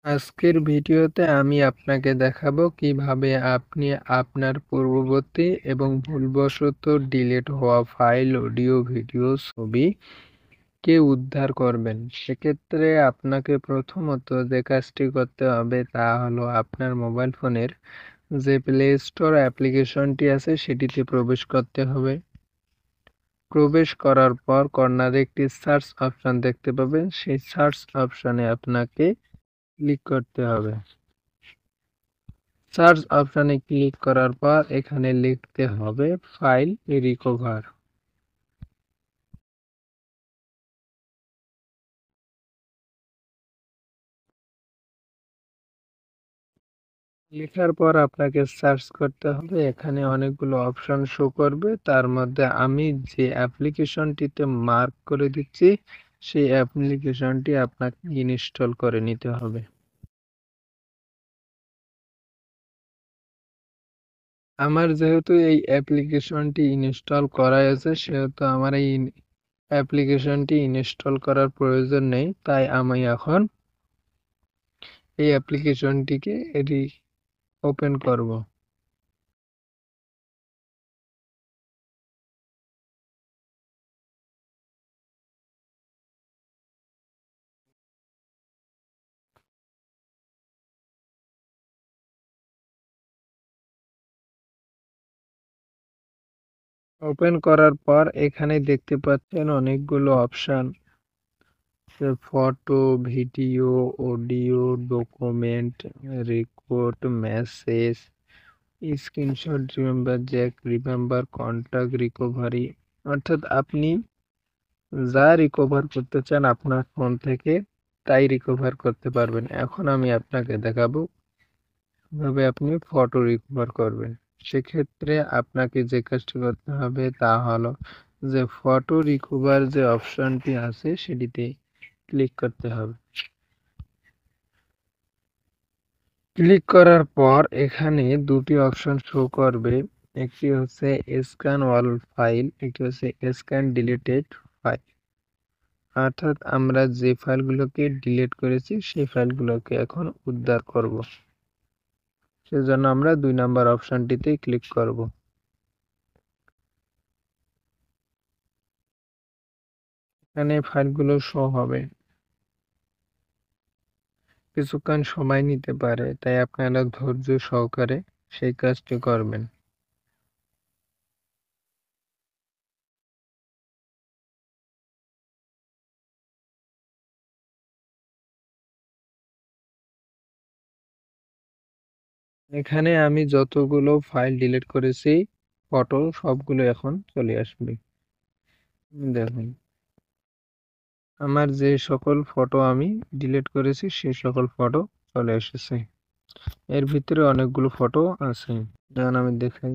আজকের ভিডিওতে আমি আপনাকে দেখাবো কিভাবে আপনি আপনার পূর্ববর্তী এবং ভুলবশত ডিলিট হওয়া ফাইল, অডিও, ভিডিও, ছবি কে উদ্ধার করবেন। সেক্ষেত্রে আপনাকে প্রথমত যে কাজটি করতে হবে তা হলো আপনার মোবাইল ফোনের যে প্লে স্টোর অ্যাপ্লিকেশনটি আছে সেটিতে প্রবেশ করতে হবে। প্রবেশ করার পর কর্নারে একটি সার্চ অপশন দেখতে পাবেন, সেই সার্চ অপশনে আপনাকে ক্লিক করতে হবে। সার্চ অপশনে ক্লিক করার পর এখানে লিখতে হবে ফাইল রিকভার। লেখার পর আপনাকে সার্চ করতে হবে, এখানে অনেকগুলো অপশন শো করবে, তার মধ্যে আমি যে অ্যাপ্লিকেশনটিতে মার্ক করে দিচ্ছি সেই অ্যাপ্লিকেশনটি আপনাকে ইনস্টল করে নিতে হবে। আমার যেহেতু এই অ্যাপ্লিকেশনটি ইনস্টল করা আছে সেহেতু আমার এই অ্যাপ্লিকেশনটি ইনস্টল করার প্রয়োজন নেই, তাই আমি এখন এই অ্যাপ্লিকেশনটিকে ওপেন করব। ওপেন করার পর এখানে দেখতে পাচ্ছেন অনেকগুলো option, photo, video, audio, document, record, message, screenshot, remember, Jack, remember, contact, recovery. অর্থাৎ আপনি যা রিকভার করতে চান আপনার ফোন থেকে তাই রিকভার করতে পারবেন। এখন আমি আপনাকে দেখাবো কিভাবে আপনি ফটো রিকভার করবেন। সেক্ষেত্রে আপনাকে যে কাজটি করতে হবে তা হলো যে ফটো রিকভার যে অপশনটি আছে সেটিতে ক্লিক করতে হবে। ক্লিক করার পর এখানে দুটি অপশন শো করবে, একটি হচ্ছে স্ক্যান অল ফাইল, একটি হচ্ছে স্ক্যান ডিলিটেড ফাইল। অর্থাৎ আমরা যে ফাইলগুলোকে ডিলিট করেছি সেই ফাইলগুলোকে এখন উদ্ধার করব, সেজন্য আমরা 2 নাম্বার অপশনটিতে ক্লিক করব। এখানে ফাইলগুলো শো হবে, কিছুক্ষণ সময় নিতে পারে, তাই আপনারা ধৈর্য সহকারে সেই কাজটি করবেন। এখানে আমি যতগুলো ফাইল ডিলিট করেছি ফটো সবগুলো এখন চলে আসবে। দেখুন আমার যে সকল ফটো আমি ডিলিট করেছি সেই সকল ফটো চলে এসেছে। এর ভিতরে অনেকগুলো ফটো আছে, যেমন আমি দেখাই।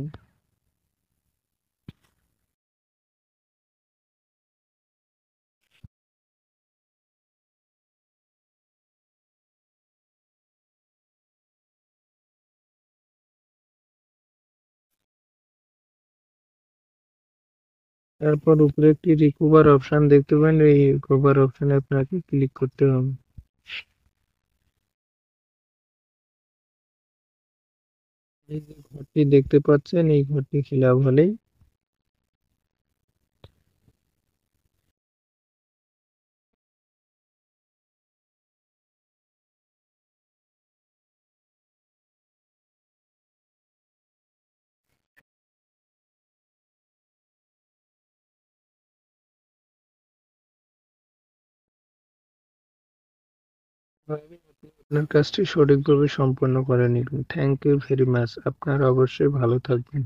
তারপর উপরে একটি রিকভার অপশন দেখতে পাবেন, এই রিকভার অপশনে আপনাকে ক্লিক করতে হবে। এই যে ঘরটি দেখতে পাচ্ছেন এই ঘরটি ফিল আপ হলেই আপনার কাজটি সঠিকভাবে সম্পন্ন করে নিবেন। Thank you very much. আপনারা অবশ্যই ভালো থাকবেন।